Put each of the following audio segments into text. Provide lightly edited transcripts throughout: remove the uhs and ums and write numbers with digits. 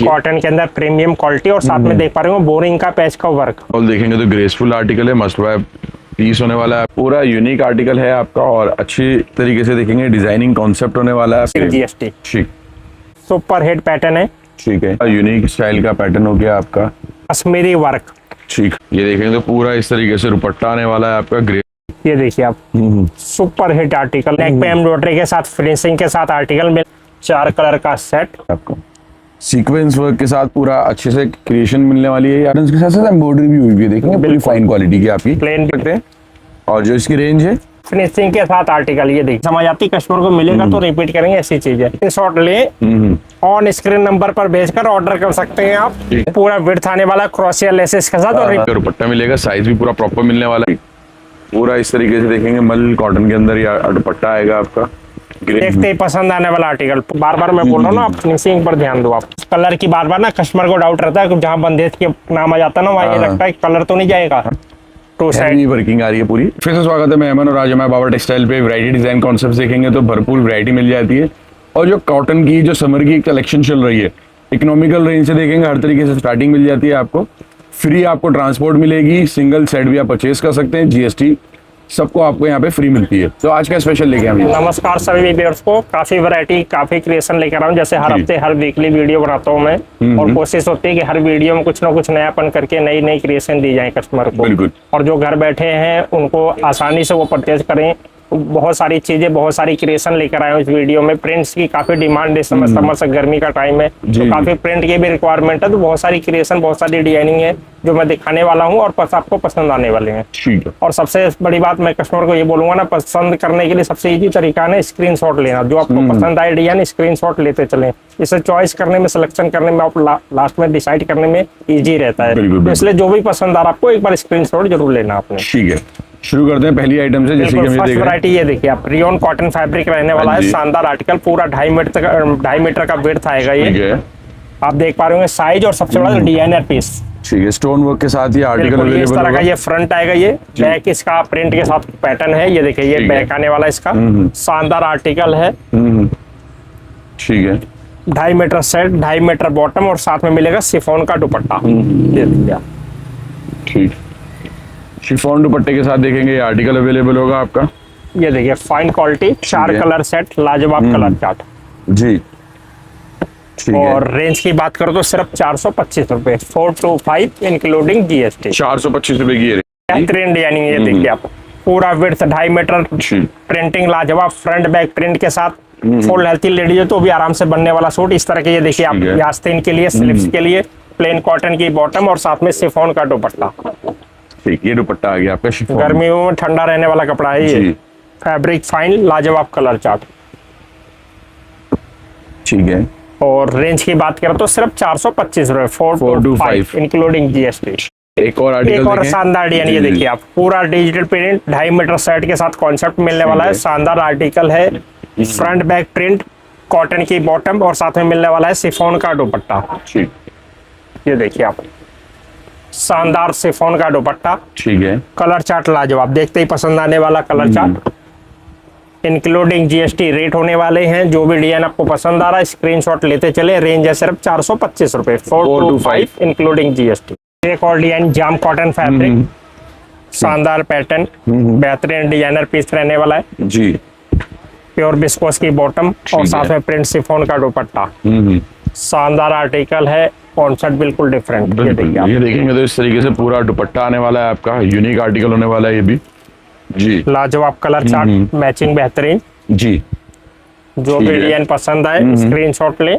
Cotton के अंदर premium quality और साथ में देख पा रहे हो बोरिंग का पैच का वर्क। और देखेंगे तो ग्रेसफुल आर्टिकल है, मस्ट बाय पीस होने वाला है, पूरा यूनिक आर्टिकल है आपका और अच्छी तरीके से देखेंगे डिजाइनिंग कॉन्सेप्ट होने वाला है। जीएसटी ठीक, सुपर हिट पैटर्न है, ठीक है, यूनिक स्टाइल का पैटर्न हो गया आपका, कश्मीरी वर्क। ठीक, ये देखेंगे तो पूरा इस तरीके से दुपट्टा आने वाला है आपका ग्रे। ये देखिए आप सुपर हिट आर्टिकल, नेक पे एम्ब्रॉयडरी के साथ फिनिशिंग के साथ आर्टिकल में 4 कलर का सेट आपको सीक्वेंस वर्क के साथ पूरा अच्छे से क्रिएशन मिलने वाली है। यार इसके साथ साथ एम्ब्रॉयडरी भी हुई है, देखेंगे बड़ी फाइन क्वालिटी की आपकी प्लेन सकते हैं। और जो इसकी रेंज है फिनिशिंग के साथ आर्टिकल, ये देखिए समझ आती, कस्टमर को मिलेगा तो रिपीट करेंगे, ऐसी चीज है। शॉट ले ऑन स्क्रीन नंबर पर भेजकर ऑर्डर कर सकते हैं आप। पूरा विड्थ आने वाला क्रोशिया लेसेस के साथ और दुपट्टा मिलेगा, साइज भी पूरा प्रॉपर मिलने वाला है। पूरा इस तरीके से देखेंगे मल कॉटन के अंदर या दुपट्टा आएगा आपका, देखते ही पसंद आने वाला आर्टिकल। बार बार मैं बोल रहा हूँ ना, आप फिनिशिंग पर ध्यान दो। आप कलर की बार बार ना कस्टमर को डाउट रहता है, जहाँ बंदेज के नाम आ जाता है ना वहाँ ये लगता है कलर तो नहीं जाएगा। टू साइड वर्किंग आ रही है पूरी। फिर से स्वागत है, मैं अमन और आज हमारे बाबा टेक्सटाइल पे वैरायटी डिजाइन कॉन्सेप्ट देखेंगे तो भरपूर वैरायटी मिल जाती है। और जो कॉटन की जो समर की कलेक्शन चल रही है, इकोनॉमिकल रेंज से देखेंगे, हर तरीके से स्टार्टिंग मिल जाती है आपको। फ्री आपको ट्रांसपोर्ट मिलेगी, सिंगल सेट भी आप परचेज कर सकते हैं, जीएसटी सबको आपको यहाँ पे फ्री मिलती है। तो आज का स्पेशल लेके हम नमस्कार सभी व्यूअर्स को, काफी वैरायटी काफी क्रिएशन लेकर आया हूँ। जैसे हर हफ्ते हर वीकली वीडियो बनाता हूँ मैं, और कोशिश होती है कि हर वीडियो में कुछ ना कुछ नयापन करके नई नई क्रिएशन दी जाए कस्टमर को। बिल्कुल। और जो घर बैठे हैं उनको आसानी से वो परचेज करें। बहुत सारी चीजें, बहुत सारी क्रिएशन लेकर आए हूँ इस वीडियो में। प्रिंट्स की काफी डिमांड है, समर से गर्मी का टाइम है तो काफी प्रिंट की भी रिक्वायरमेंट है। तो बहुत सारी क्रिएशन, बहुत सारी डिजाइनिंग है जो मैं दिखाने वाला हूँ और आपको पसंद आने वाले हैं। ठीक है। और सबसे बड़ी बात मैं कस्टमर को ये बोलूंगा ना, पसंद करने के लिए सबसे इजी तरीका है ना स्क्रीनशॉट लेना। जो आपको पसंद आए डिजाइन स्क्रीनशॉट लेते चलें, इसे चॉइस करने में, सिलेक्शन करने में, आप लास्ट में डिसाइड करने में इजी रहता है। तो इसलिए जो भी पसंद आ रहा आपको एक बार स्क्रीनशॉट जरूर लेना आपने। ठीक है, शुरू करते हैं पहली आइटम से। जैसे कि हम फर्स्ट वैरायटी ये देखिए आप, रियोन कॉटन फैब्रिक रहने वाला है, शानदार आर्टिकल, पूरा 2.5 मीटर का विड्थ आएगा ये। आप देख पा रहे होंगे साइज, और सबसे बड़ा डिजाइनर पीस। ठीक है, स्टोन वर्क के साथ ये आर्टिकल अवेलेबल इस तरह का ये फ्रंट आएगा, ये बैक इसका प्रिंट के साथ पैटर्न है। ये देखिए ये बैक आने वाला इसका, शानदार आर्टिकल है। ठीक है, 2.5 मीटर सेट, 2.5 मीटर बॉटम, और साथ में मिलेगा शिफॉन का दुपट्टा। ये देखिए आप, ठीक, शिफॉन दुपट्टे के साथ देखेंगे ये आर्टिकल अवेलेबल होगा आपका। ये देखिए फाइन क्वालिटी, 4 कलर सेट, लाजवाब कलर चार्ट जी। ठीक है, और रेंज की बात करो तो सिर्फ 425 रुपए, 425 इंक्लूडिंग जीएसटी। 425 रुपए की बेहतरीन डिजाइनिंग। ये देखिए आप, पूरा विड्थ 2.5 मीटर, प्रिंटिंग लाजवाब, फ्रंट बैक प्रिंट के साथ, फुल हेल्थी लेडीज है तो भी आराम से बनने वाला सूट इस तरह के। ये देखिए आप, आस्तीन के लिए, स्लिप्स के लिए प्लेन कॉटन की बॉटम और साथ में शिफॉन का दुपट्टा। ठीक, ये दुपट्टा आ गया आपका शिफॉन, गर्मियों में ठंडा रहने वाला कपड़ा है ये। फैब्रिक फाइन, लाजवाब कलर चार्ट। ठीक है, और रेंज की बात करें तो सिर्फ 425 रुपए, 425 इंक्लूडिंग जीएसटी। एक और आर्टिकल, एक और शानदार डिजाइन, ये देखिए आप, पूरा डिजिटल प्रिंट, 2.5 मीटर सेट के साथ कॉन्सेप्ट मिलने वाला है। शानदार आर्टिकल है, फ्रंट बैक प्रिंट, कॉटन की बॉटम, और साथ में मिलने वाला है शिफॉन का दुपट्टा। ये देखिए आप, शानदार शिफॉन का दुपट्टा। ठीक है, कलर चार्ट लाजवाब, देखते ही पसंद आने वाला colour chart, including GST rate होने वाले हैं। जो भी डिजाइन आपको पसंद आ रहा है स्क्रीनशॉट लेते चले। रेंज है सिर्फ 425 रुपए, 425 इंक्लूडिंग जीएसटी। एक और डिजाइन, जाम कॉटन फैब्रिक, शानदार पैटर्न, बेहतरीन डिजाइनर पीस रहने वाला है जी। प्योर बिस्कोस की बॉटम और साथ में प्रिंट शिफॉन का दुपट्टा। शानदार आर्टिकल है, कॉन्सेप्ट बिल्कुल डिफरेंट। ये देखिए, ये देखेंगे तो इस तरीके से पूरा दुपट्टा आने वाला है आपका, यूनिक आर्टिकल होने वाला है ये भी जी। लाजवाब कलर चार्ट, मैचिंग बेहतरीन जी। जो भी डिजाइन पसंद आए स्क्रीनशॉट ले।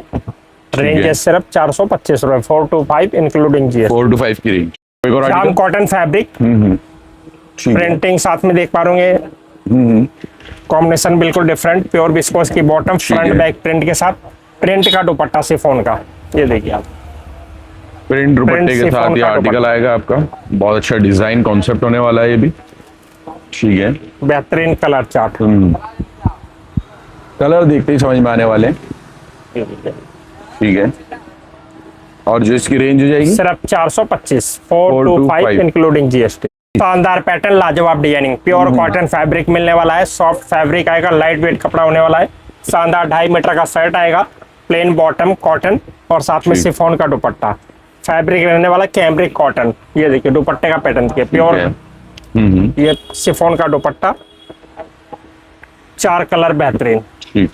रेंज है सिर्फ 425 रुपए, 425 इंक्लूडिंग जीएसटी। 425 की रेंज। एक और जाम कॉटन फैब्रिक, प्रिंटिंग साथ में देख पा रहे होंगे, कॉम्बिनेशन बिल्कुल डिफरेंट, प्योर विस्कोस की बॉटम, फ्रंट बैक प्रिंट के साथ, प्रिंट का दुपट्टा शिफॉन का। ये देखिए आप, प्रिंट दुपट्टे के साथ ये आर्टिकल आएगा आपका। बहुत अच्छा डिजाइन कॉन्सेप्ट होने वाला है ये भी। ठीक है, बेहतरीन कलर चार्ट। कलर देखते ही समझ में आने वाले। ठीक है, और जो इसकी रेंज हो जाएगी सिर्फ 425, 425 इंक्लूडिंग जीएसटी। शानदार पैटर्न, लाजवाब डिजाइनिंग, प्योर कॉटन फैब्रिक मिलने वाला है, सॉफ्ट फैब्रिक आएगा, लाइट वेट कपड़ा होने वाला है। शानदार 2.5 मीटर का शर्ट आएगा, प्लेन बॉटम कॉटन, और साथ में ठीक। शिफॉन का दुपट्टा, फैब्रिक रहने वाला कैमरिक कॉटन। ये देखिए दुपट्टे का पैटर्न देखिए प्योर, ये शिफॉन का दुपट्टा, 4 कलर बेहतरीन। ठीक,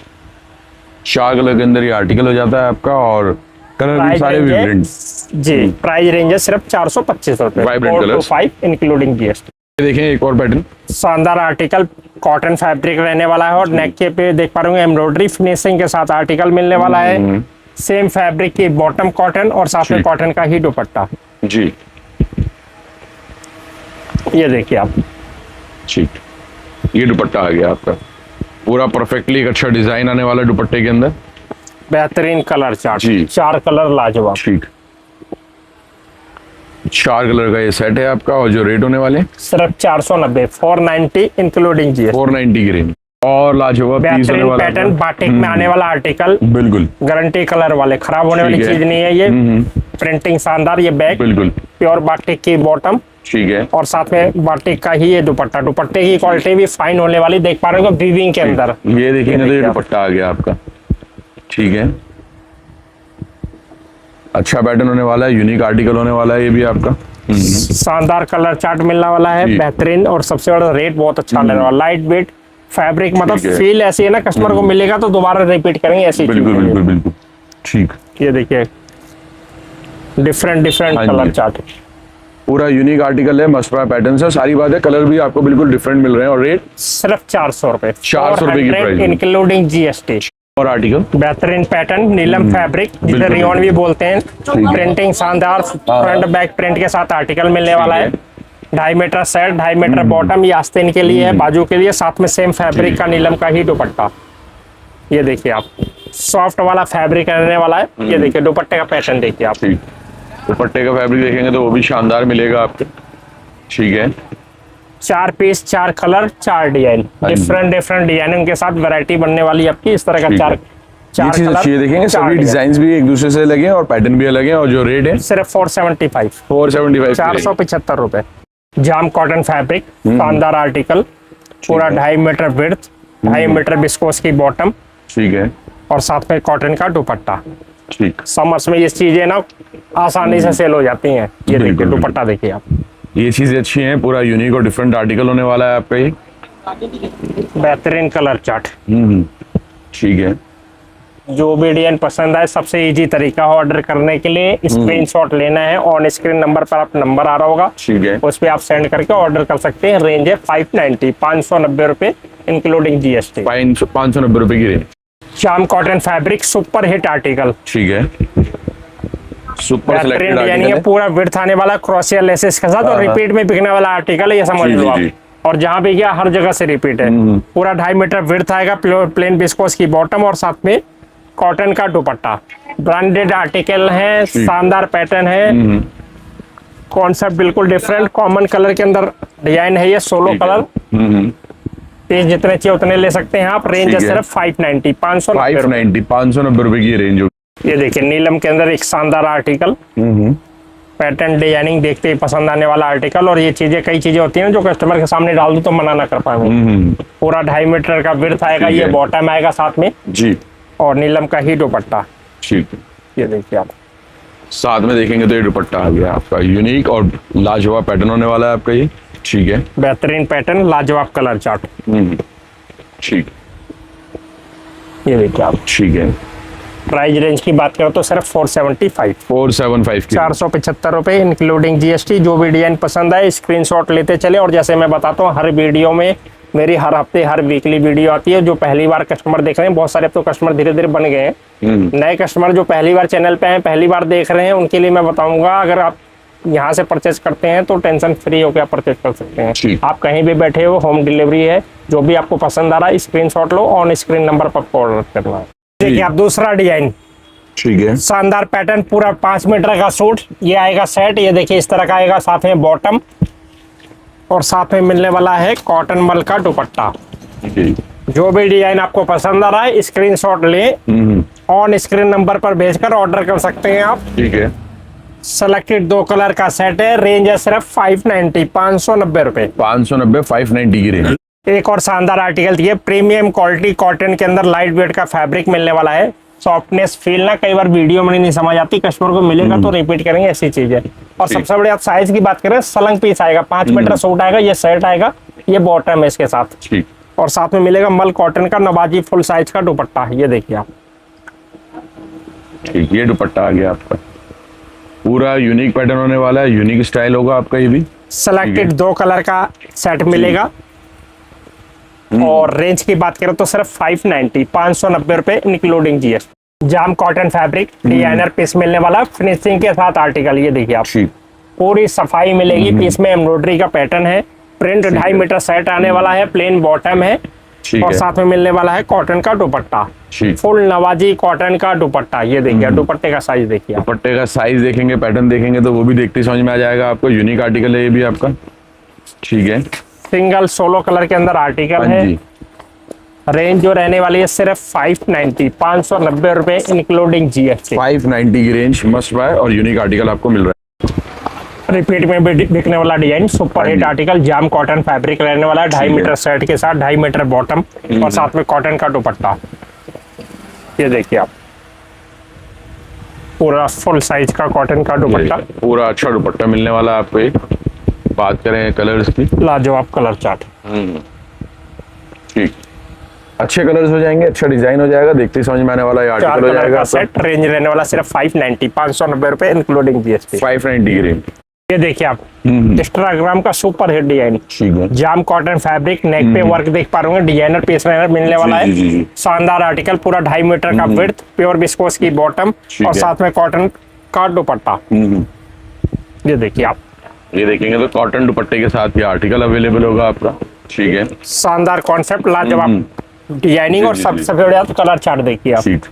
4 कलर के अंदर ये आर्टिकल हो जाता है आपका, और कलर भी प्राइस सारे रेंज है विब्रेंट। जी, प्राइस रेंज है सिर्फ 425 रुपए, Vibrant colours। 425 including GST. देखें एक और पैटर्न, शानदार आर्टिकल, कॉटन फैब्रिक रहने वाला है और नेक के पे देख पा रहे होंगे एम्ब्रॉयडरी फिनिशिंग के साथ आर्टिकल मिलने वाला है। सेम फैब्रिक की बॉटम कॉटन और साथ में ठीक। कॉटन का ही दुपट्टा। जी ये देखिए आप, ठीक, ये दुपट्टा आ गया आपका, पूरा परफेक्टली एक अच्छा डिजाइन आने वाला दुपट्टे के अंदर। बेहतरीन कलर चार्ट, जी। 4 कलर लाजवाब। ठीक, 4 कलर का ये सेट है आपका, और जो रेट होने वाले सिर्फ 490, 490 इंक्लूडिंग जीएसटी। 490 की रेंज, और लाजवाब पीस होने बेहतरीन वाला पैटर्न, आपका। बाटिक में आने वाला आर्टिकल, बिल्कुल गारंटी कलर वाले, खराब होने वाली ठीक है। चीज नहीं है ये। प्रिंटिंग शानदार, ये बैग बिल्कुल प्योर बाटिक की बॉटम ठीक है। और साथ में बाटिक का ही ये दुपट्टा। दुपट्टे की क्वालिटी भी फाइन होने वाली, देख पा रहे हो वीविंग के अंदर। ये देखेंगे तो ये देखिए आप। दुपट्टा आ गया आपका, ठीक है, अच्छा पैटर्न होने वाला है, यूनिक आर्टिकल होने वाला है ये भी आपका। शानदार कलर चार्ट मिलने वाला है, जी। बेहतरीन, और सबसे बड़ा रेट बहुत अच्छा लेने वाला, लाइट वेट फैब्रिक, मतलब ठीक है। फील ऐसी है ना, कस्टमर को मिलेगा तो दोबारा रिपीट करेंगे ऐसी चीज बिल्कुल है ये। बिल्कुल बिल्कुल ठीक, ये देखिए डिफरेंट हाँ कलर जी। चार्ट, पूरा यूनिक आर्टिकल है, मस्त पैटर्न है, सारी बात है, कलर भी आपको बिल्कुल डिफरेंट मिल रहे हैं, और रेट सिर्फ 400 रुपए, 400 रुपए की प्राइस है। Including GST. और आर्टिकल बेहतरीन पैटर्न, नीलम फैब्रिक जिसे बिल्कुल, रियोन भी बोलते हैं, है। प्रिंटिंग शानदार, फ्रंट बैक प्रिंट के साथ आर्टिकल मिलने वाला है। 2.5 मीटर सेट, 2.5 मीटर बॉटम, ये आस्तीन के लिए है, बाजू के लिए, साथ में सेम फैब्रिक का नीलम का ही दुपट्टा। ये देखिए आप, सॉफ्ट वाला फैब्रिक रहने वाला है। ये देखिए दुपट्टे का पैटर्न देखिए आप, ठीक, दुपट्टे का फैब्रिक देखेंगे तो वो भी शानदार मिलेगा आपको, ठीक है। 4 पीस, 4 कलर, 4 डिजाइन, हाँ जी। डिफरेंट डिजाइनिंग के साथ वैरायटी बनने वाली है आपकी, इस तरह का ठीक है। 4 ये चीज अच्छी है, देखेंगे सभी डिजाइन भी एक दूसरे से लगे हैं और पैटर्न भी अलग है, और जो रेट है सिर्फ 475, 475 475 रुपए। जाम कॉटन फैब्रिक, शानदार आर्टिकल, पूरा 2.5 मीटर विड्थ, 2.5 मीटर विस्कोस की बॉटम ठीक है, और साथ में कॉटन का दुपट्टा। ठीक, समर्स में ये चीजें ना आसानी से सेल हो जाती हैं। ये देखिए बिल्कुल, दुपट्टा देखिए आप, ये चीजें अच्छी हैं, पूरा यूनिक और डिफरेंट आर्टिकल होने वाला है आपका ये। बेहतरीन कलर चार्ट। ठीक है, जो भी डिजाइन पसंद आए, सबसे इजी तरीका है ऑर्डर करने के लिए, स्क्रीनशॉट लेना है, ऑन स्क्रीन नंबर पर आप नंबर आ रहा होगा, ठीक है, उस पर आप सेंड करके ऑर्डर कर सकते हैं। रेंज है 590, 590 रुपए इंक्लूडिंग जीएसटी। 590 रुपए की range. Jam cotton fabric, super hit article, ठीक है, सुपर बेहतरीन सिलेक्टेड डिजाइन आर्टिकल है, है। पूरा विड्थ आने वाला, क्रॉसिया लेसेस के साथ, और हाँ। रिपीट में बिकने वाला आर्टिकल है, ये समझ जी, लो जी, आप। जी। और जहां भी गया हर जगह से रिपीट है। पूरा 2.5 मीटर विड्थ आएगा, प्लेन विस्कोस की बॉटम और साथ में कॉटन का दुपट्टा। ब्रांडेड आर्टिकल है, शानदार पैटर्न है, कॉन्सेप्ट बिल्कुल डिफरेंट, कॉमन कलर के अंदर डिजाइन है ये, सोलो ठीक है। कलर। पीस जितने चाहिए उतने ले सकते हैं आप। रेंज है ठीक है। सिर्फ 590, 590 रुपए। 590 रुपए की रेंज होगी। ये देखिए नीलम के अंदर एक शानदार आर्टिकल, पैटर्न डिजाइनिंग देखते ही पसंद आने वाला आर्टिकल। और ये चीजें, कई चीजें होती हैं जो कस्टमर के सामने डाल दो तो मना ना कर पाएंगे। पूरा 2.5 मीटर का विड्थ आएगा, ठीक ये है। बॉटम आएगा साथ में, जी, और नीलम का ही दुपट्टा। ठीक है, ये देखिए आप, साथ में देखेंगे तो ये दुपट्टा आ गया आपका, यूनिक और लाजवाब पैटर्न होने वाला है आपका ये, ठीक है, बेहतरीन पैटर्न, लाजवाब कलर चार्ट। ठीक, ये देखिए आप, ठीक है। प्राइस रेंज की बात करो तो सिर्फ 475, 475 की 475 रुपए इंक्लूडिंग जीएसटी। जो भी डिजाइन पसंद आए स्क्रीनशॉट लेते चले। और जैसे मैं बताता हूँ, हर वीडियो में मेरी हर हफ्ते हर वीकली वीडियो आती है। जो पहली बार कस्टमर देख रहे हैं, बहुत सारे अब तो कस्टमर धीरे धीरे बन गए हैं, नए कस्टमर जो पहली बार चैनल पे हैं, पहली बार देख रहे हैं, उनके लिए मैं बताऊंगा, अगर आप यहाँ से परचेज करते हैं तो टेंशन फ्री होकर आप परचेज कर सकते हैं। ठीक। आप कहीं भी बैठे हो, होम डिलीवरी है। जो भी आपको पसंद आ रहा है screenshot low, on screen number पर ऑर्डर करना है। देखिए आप, दूसरा डिजाइन, ठीक है, शानदार पैटर्न, पूरा 5 मीटर का सूट, ये आएगा सेट। ये देखिए इस तरह का आएगा, साथ में बॉटम और साथ में मिलने वाला है कॉटन मल का दुपट्टा। जी, जो भी डिजाइन आपको पसंद आ रहा है स्क्रीनशॉट लें, ऑन स्क्रीन नंबर पर भेजकर ऑर्डर कर सकते हैं आप। ठीक है, सेलेक्टेड 2 कलर का सेट है। रेंज है सिर्फ 590, 590 रुपए। 590, 590 की रेंज। एक और शानदार आर्टिकल दिए, प्रीमियम क्वालिटी कॉटन के अंदर लाइट वेट का फैब्रिक मिलने वाला है। सॉफ्टनेस फील ना कई बार वीडियो में नहीं समझ आती, कस्टमर को मिलेगा तो रिपीट करेंगे, ऐसी चीज है। और ठीक। सबसे बड़ी आप साइज की बात करें, सलंग पीस आएगा, 5 मीटर सूट आएगा, ये शर्ट आएगा, ये बॉटम है इसके साथ, ठीक। और साथ में मिलेगा मल कॉटन का नवाजी फुल साइज का दुपट्टा, ये देखिए आप। ठीक, ये दुपट्टा आ गया आपका, पूरा यूनिक पैटर्न होने वाला है, यूनिक स्टाइल होगा आपका ये भी। सिलेक्टेड 2 कलर का सेट मिलेगा। और रेंज की बात करें तो सिर्फ 590 590 रुपए इंक्लूडिंग जीएसटी। जाम कॉटन फैब्रिक डिजाइनर पीस मिलने वाला, फिनिशिंग के साथ आर्टिकल, ये देखिए आप, ठीक। पूरी सफाई मिलेगी। पीस में एम्ब्रॉयडरी का पैटर्न है, प्रिंट 2.5 मीटर सेट आने वाला है, प्लेन बॉटम है, ठीक और है। साथ में मिलने वाला है कॉटन का दुपट्टा, ठीक। फुल नवाजी कॉटन का दुपट्टा, ये देखिए दुपट्टे का साइज देखिए आप। दुपट्टे का साइज देखेंगे, पैटर्न देखेंगे तो वो भी देखते ही समझ में आ जाएगा आपको, यूनिक आर्टिकल है ये भी आपका। ठीक है, सिंगल सोलो कलर के अंदर आर्टिकल हाँ है। जी। रेंज जो रहने वाली है सिर्फ 590 590 रुपए इंक्लूडिंग जीएसटी। 590 की रेंज, मस्ट बाय और यूनिक आर्टिकल आपको मिल रहा रिपीट में भी बिकने वाला डिजाइन, सुपर हिट आर्टिकल, जाम कॉटन फैब्रिक रहने वाला है, 2.5 मीटर सेट के साथ, 2.5 मीटर बॉटम, और साथ में कॉटन का दुपट्टा, ये देखिए आप, पूरा फुल साइज का कॉटन का है। दुपट्टा, पूरा अच्छा दुपट्टा मिलने वाला है आपको। एक बात करें कलर्स की, लाजवाब कलर चार्ट। ठीक, अच्छे कलर्स हो जाएंगे, अच्छा डिजाइन हो जाएगा, देखते ही समझ में आने वाला ये 4 आर्टिकल हो कलर जाएगा का आपका। सेट, रेंज रहने वाला सिर्फ 590 590 रुपए इंक्लूडिंग जीएसटी। 590 की रेंज। ये देखिए आप, इंस्टाग्राम का सुपर हिट डिजाइन, ठीक है, जाम कॉटन फैब्रिक, नेक पे वर्क देख पा रहे होंगे, डिजाइनर पीस मिलने वाला जी, जी, है, जी। शानदार आर्टिकल, पूरा 2.5 मीटर का विड्थ, प्योर विस्कोस की बॉटम, ठीक और है। साथ में कॉटन का दुपट्टा, ये देखिए आप, ये देखेंगे तो कॉटन दुपट्टे के साथ ये आर्टिकल अवेलेबल होगा आपका। ठीक है, शानदार कॉन्सेप्ट, लाजवाब डिजाइनिंग, और जी, जी, सबसे बड़ा कलर चार्ट देखिए आप, ठीक।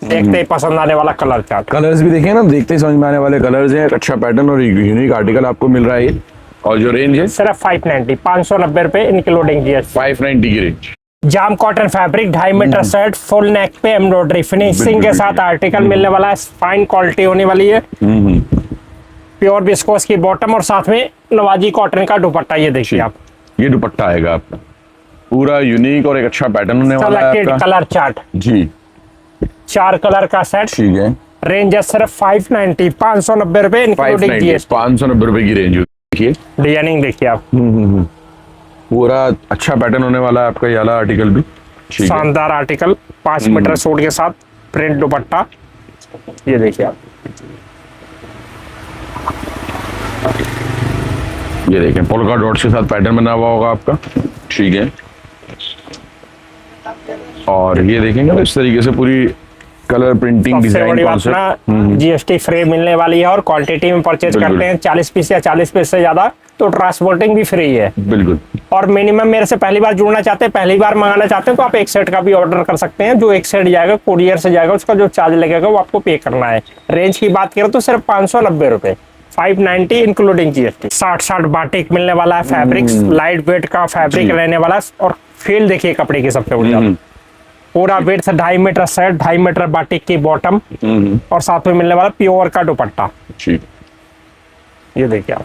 देखते ही पसंद आने वाला कलर चार्ट। कलर्स भी देखें ना, देखते ही समझ में आने वाले कलर्स हैं, एक अच्छा पैटर्न और यूनिक आर्टिकल आपको मिल रहा है ये। और जो रेंज है सिर्फ 590 590 रुपए इंक्लूडिंग जीएसटी। 590 की range. Jam cotton fabric, 2.5 metre set, full neck पे एम्ब्रॉयडरी, फिनिशिंग के साथ आर्टिकल मिलने वाला है, फाइन क्वालिटी होने वाली है, प्योर विस्कोस की बॉटम, और साथ में नवाजी कॉटन का दुपट्टा, ये देखिए आप, ये दुपट्टा आएगा आपका, पूरा यूनिक और एक अच्छा पैटर्न होने वाला है सेलेक्टेड आपका। कलर चार्ट, जी, 4 कलर का सेट, ठीक है, रेंज है सिर्फ 590 590 रुपए इंक्लूडिंग 590 जीएसटी। 590 रुपए की रेंज। देखिए डिजाइनिंग देखिए आप, पूरा अच्छा पैटर्न होने वाला है आपका ये वाला आर्टिकल भी। ठीक है, शानदार आर्टिकल, 5 मीटर सूट के साथ प्रिंट दुपट्टा, ये देखिए आप, ये देखें पोल्का डॉट्स के साथ पैटर्न बना हुआ होगा आपका। ठीक है, और ये देखेंगे तो इस तरीके से पूरी कलर प्रिंटिंग सबसे डिजाइन बड़ी बात ना, जीएसटी फ्री मिलने वाली है, और क्वांटिटी में परचेज बिल्कुल। करते हैं 40 पीस या 40 पीस से ज्यादा तो ट्रांसपोर्टिंग भी फ्री है। बिल्कुल। और मिनिमम मेरे से पहली बार जुड़ना चाहते हैं, पहली बार मंगाना चाहते हैं, तो आप एक सेट का भी ऑर्डर कर सकते हैं। जो एक सेट जाएगा कुरियर से जाएगा, उसका जो चार्ज लगेगा वो आपको पे करना है। रेंज की बात करें तो सिर्फ 590 रुपए, 590 इंक्लूडिंग जीएसटी। 60 बाटिक मिलने वाला है, फैब्रिक्स लाइट वेट का फैब्रिक रहने वाला है, और फील देखिए कपड़े की सबसे बड़ी बात, पूरा वेट से 2.5 मीटर सेट, 2.5 मीटर बाटिक की बॉटम, और साथ में मिलने वाला प्योर का दुपट्टा, ठीक, ये देखिए आप,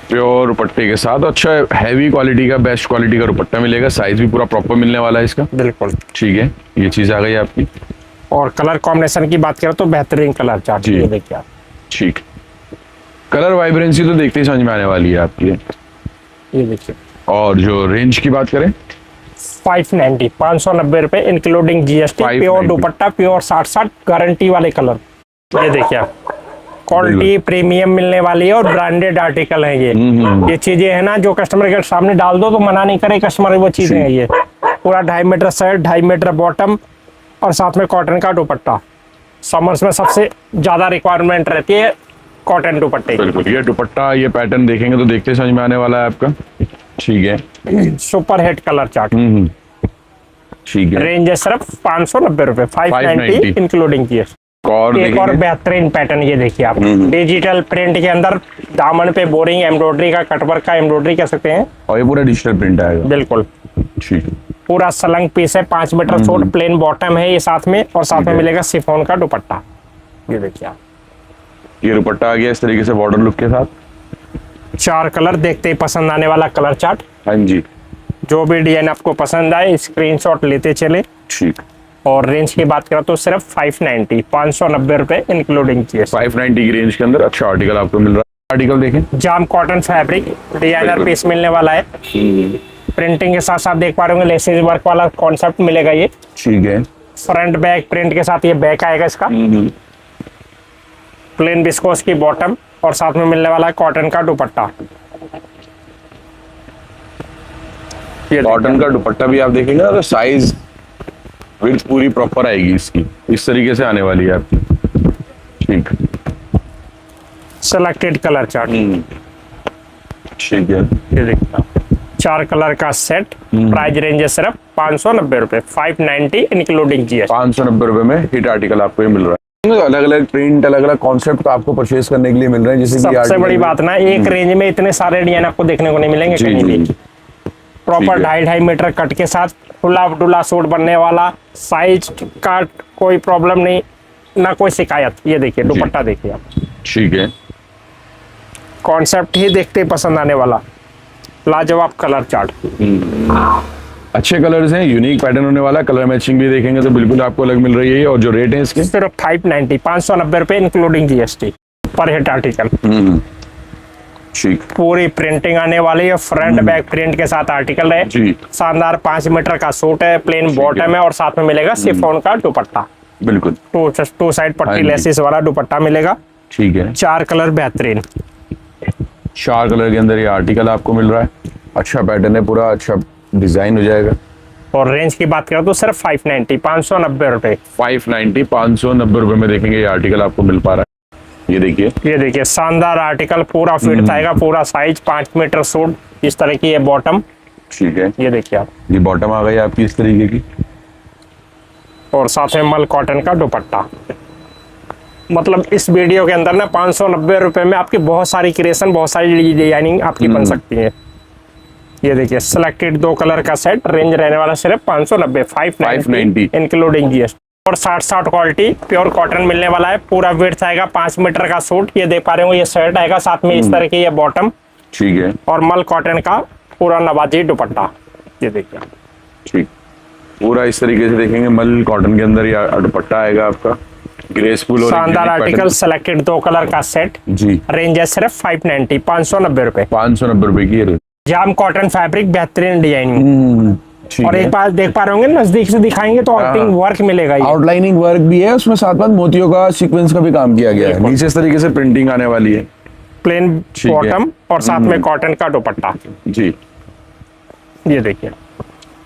प्योर दुपट्टे के साथ अच्छा हैवी क्वालिटी का, बेस्ट क्वालिटी का दुपट्टा मिलेगा। साइज भी पूरा प्रॉपर मिलने वाला है इसका। बिल्कुल। ठीक है, ये चीज आ गई आपकी। और कलर कॉम्बिनेशन की बात करें तो बेहतरीन कलर चार्ट, जी। ये देखिए आप, ठीक, कलर वाइब्रेंसी तो देखते ही समझ में आने वाली है आपकी। ये देखिए, और जो रेंज की बात करें 590 590 रुपए इंक्लूडिंग जीएसटी, 590 प्योर दुपट्टा, प्योर 60 गारंटी वाले कलर, ये देखिए आप, क्वालिटी प्रीमियम मिलने वाली है, और ब्रांडेड आर्टिकल है ये चीजें है ना, जो कस्टमर के सामने डाल दो तो मना नहीं करे कस्टमर, वो चीजें हैं ये। पूरा 2.5 मीटर शर्ट, 2.5 मीटर बॉटम, और साथ में कॉटन का दुपट्टा। समर्स में सबसे ज्यादा रिक्वायरमेंट रहती है कॉटन दुपट्टे की। बिल्कुल, ये दुपट्टा, ये पैटर्न देखेंगे तो देखते ही समझ में आने वाला है आपका। ठीक है, सुपर हिट कलर चार्ट, ठीक है। रेंज है सिर्फ 590 रुपए, 590 इंक्लूडिंग जीएसटी। और एक और देखेंगे बेहतरीन पैटर्न, ये देखिए आप, डिजिटल प्रिंट के अंदर दामन पे बोरिंग एम्ब्रॉयडरी का, कटवर्क का एम्ब्रॉयडरी कह सकते हैं, और ये पूरा डिजिटल प्रिंट आएगा। बिल्कुल। ठीक, पूरा सलंग पीस है, 5 मीटर सूट, प्लेन बॉटम है ये साथ में, और साथ में मिलेगा शिफॉन का दुपट्टा, ये देखिए आप, ये दुपट्टा आ गया इस तरीके से बॉर्डर लुक के साथ। 4 कलर, देखते ही पसंद आने वाला कलर चार्ट। हाँ जी, जो भी डिजाइन आपको पसंद आए स्क्रीनशॉट लेते चले। ठीक, और रेंज की बात करें तो सिर्फ 590 590 रुपए इंक्लूडिंग जीएसटी। 590 की रेंज के अंदर अच्छा आर्टिकल आपको मिल रहा है। आर्टिकल देखें, जाम कॉटन फैब्रिक डिजाइनर पीस मिलने वाला है। प्रिंटिंग के साथ साथ देख पा रहे होंगे लेसेस वर्क वाला कॉन्सेप्ट मिलेगा ये। ठीक है। फ्रंट बैक प्रिंट के साथ ये बैक आएगा इसका। प्लेन विस्कोस की बॉटम और साथ में मिलने वाला है कॉटन का दुपट्टा। ये कॉटन का दुपट्टा भी आप देखेंगे ना तो साइज विड्थ पूरी प्रॉपर आएगी इसकी, इस तरीके से आने वाली है आपकी। ठीक, सिलेक्टेड कलर चार्ट। ठीक है। ये देखिए 4 कलर का सेट। प्राइस रेंज है सिर्फ 590 रुपए, 590 इंक्लूडिंग जीएसटी। 590 रुपए में हिट आर्टिकल आपको ये मिल रहा है। अलग अलग प्रिंट, अलग अलग कॉन्सेप्ट आपको परचेज करने के लिए मिल रहे हैं। जैसे कि सबसे बड़ी बात ना, एक रेंज में इतने सारे डिजाइन आपको देखने को नहीं मिलेंगे कहीं भी। प्रॉपर 2.5 मीटर कट के साथ खुला अब्दुल्ला सूट बनने वाला, साइज का कोई प्रॉब्लम नहीं, ना कोई शिकायत। ये देखिए दुपट्टा देखिए आप। ठीक है। कॉन्सेप्ट ही देखते ही पसंद आने वाला, लाजवाब कलर चार्ट। अच्छे कलर्स हैं, यूनिक पैटर्न होने वाला। कलर मैचिंग भी देखेंगे तो बिल्कुल आपको अलग मिल रही है। और जो रेट है इसके सिर्फ 590 590 रुपए इंक्लूडिंग जीएसटी पर हिट आर्टिकल। ठीक, पूरी प्रिंटिंग आने वाली है, फ्रंट बैक प्रिंट के साथ आर्टिकल है। जी, शानदार 5 मीटर का सूट है, प्लेन बॉटम है और साथ में मिलेगा शिफॉन का दुपट्टा। बिल्कुल टू साइड पट्टी लेसिस वाला दुपट्टा मिलेगा। ठीक है। 4 कलर बेहतरीन। 4 कलर के अंदर ये आर्टिकल आपको मिल रहा है। अच्छा पैटर्न है, पूरा अच्छा डिजाइन हो जाएगा। और रेंज की बात करें तो सिर्फ 590 590 रुपए। 590 590 रुपए में देखेंगे ये आर्टिकल आपको मिल पा रहा है। ये देखिए शानदार आर्टिकल, पूरा फिट आएगा, पूरा साइज 5 मीटर सूट। इस तरह की ये बॉटम। ठीक है। ये देखिए आप, ये बॉटम आ गई आपकी इस तरीके की। और साथ में मल कॉटन का दुपट्टा। मतलब इस वीडियो के अंदर ना 590 रुपए में आपकी बहुत सारी क्रिएशन, बहुत सारी डिजाइनिंग आपकी बन सकती है। ये देखिए सिलेक्टेड 2 कलर का सेट। रेंज रहने वाला सिर्फ 590 590 इंक्लूडिंग जीएसटी। और 60 क्वालिटी प्योर कॉटन मिलने वाला है। पूरा विड्थ आएगा 5 मीटर का सूट। ये देख पा रहे हो, ये शर्ट आएगा, साथ में इस तरह की ये बॉटम। ठीक है। और मल कॉटन का पूरा नवाजी दुपट्टा। ये देखिए ठीक, पूरा इस तरीके से देखेंगे मल कॉटन के अंदर ये दुपट्टा आएगा आपका। ग्रेसफुल और शानदार आर्टिकल, सेलेक्टेड 2 कलर का सेट। जी, रेंज है सिर्फ 590 590 रुपए। 590 रुपए की रेंज। जाम कॉटन फैब्रिक, बेहतरीन डिजाइनिंग। और एक बार देख पा रहे होंगे, नजदीक से दिखाएंगे तो आउटिंग वर्क मिलेगा। आउटलाइनिंग वर्क भी है उसमें, साथ साथ मोतियों का सीक्वेंस का भी काम किया गया है। नीचे इस तरीके से प्रिंटिंग आने वाली है। प्लेन बॉटम और साथ में कॉटन का दुपट्टा। जी, ये देखिए,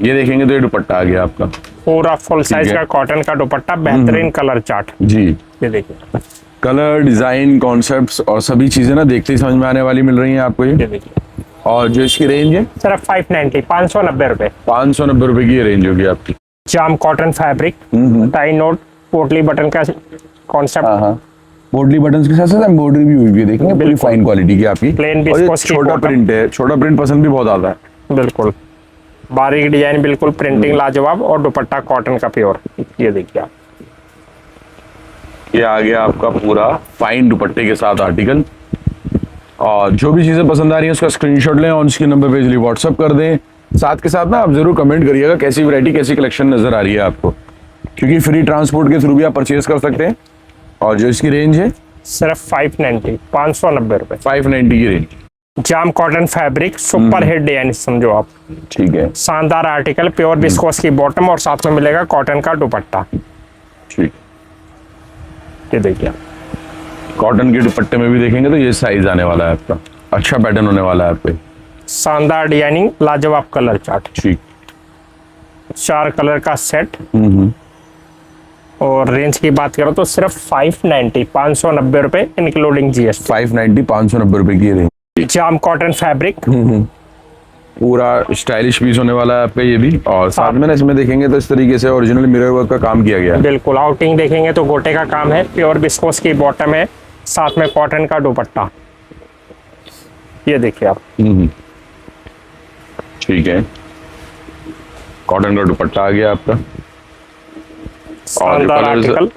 ये देखेंगे तो ये दुपट्टा आ गया आपका पूरा फुल साइज का कॉटन का दुपट्टा। बेहतरीन कलर चार्ट। जी, ये देखिए कलर, डिजाइन, कॉन्सेप्ट्स और सभी चीजें ना देखते ही समझ में आने वाली मिल रही हैं आपको ये। देखिए और जो इसकी रेंज है सिर्फ 590 590 रुपए। 590 रुपए की ये रेंज होगी आपकी। जाम कॉटन फैब्रिक, टाई नोट पोटली बटन का कॉन्सेप्ट। पोटली बटन्स के साथ साथ एम्ब्रॉयडरी भी हुई है, देखेंगे पूरी फाइन क्वालिटी की आपकी। प्लेन और ये विस्कोस की छोटा बॉटम। प्रिंट है, छोटा प्रिंट पसंद भी बहुत आता है। बिल्कुल बारीक डिजाइन, बिल्कुल प्रिंटिंग लाजवाब और दुपट्टा कॉटन का प्योर। ये देखिए आप, ये आ गया आपका पूरा फाइन दुपट्टे के साथ आर्टिकल। और जो भी चीजें पसंद आ रही है उसका स्क्रीनशॉट लें और उसके नंबर पे इजीली व्हाट्सअप कर दें। साथ के साथ ना आप जरूर कमेंट करिएगा कैसी वैरायटी, कैसी कलेक्शन नजर आ रही है आपको, क्योंकि फ्री ट्रांसपोर्ट के थ्रू भी आप परचेज कर सकते हैं। और जो इसकी रेंज है सिर्फ 590 590 रुपए। 590 की range. Jam cotton fabric, super hit design समझो आप। ठीक है। शानदार आर्टिकल, प्योर विस्कोस की बॉटम और साथ में मिलेगा कॉटन का दुपट्टा। ठीक, ये देखिए कॉटन के दुपट्टे में भी देखेंगे तो ये साइज आने वाला है आपका। अच्छा पैटर्न होने वाला है आप पे। शानदार डिजाइनिंग, लाजवाब कलर चार्ट। ठीक, 4 कलर का सेट। और रेंज की बात करो तो सिर्फ 590 590 रुपए इंक्लूडिंग जीएसटी। 590 590 रुपए की रेंज। जाम कॉटन फैब्रिक, पूरा स्टाइलिश पीस होने वाला है आपका ये भी। और साथ में ना इसमें देखेंगे तो इस तरीके से ओरिजिनल मिरर वर्क का काम किया गया है। बिल्कुल आउटिंग देखेंगे तो गोटे का काम है। प्योर विस्कोस की बॉटम है, साथ में कॉटन का दुपट्टा। ये देखिए आप, ठीक है, कॉटन का दुपट्टा आ गया आपका। शानदार आर्टिकल।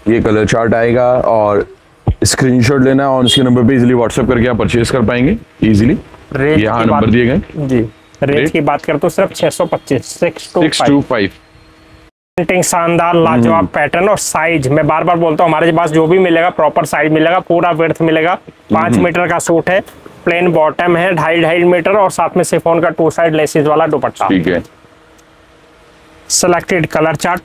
ये कलर चार्ट आएगा और स्क्रीनशॉट लेना और उसके नंबर पे इजीली व्हाट्सएप करके आप परचेज कर पाएंगे इजीली। रेट यहाँ की बात- नंबर दिए गए। जी, रेंज की बात करें तो सिर्फ 625, 625। 625। प्रिंटिंग शानदार लाजवाब पैटर्न और साइज, मैं बार बार बोलता हूँ हमारे पास जो भी मिलेगा प्रॉपर साइज मिलेगा, पूरा विड्थ मिलेगा। 5 मीटर का सूट है, प्लेन बॉटम है, 2.5 मीटर और साथ में शिफॉन का 2 साइड लेसिस वाला दुपट्टा। ठीक है। सिलेक्टेड कलर चार्ट,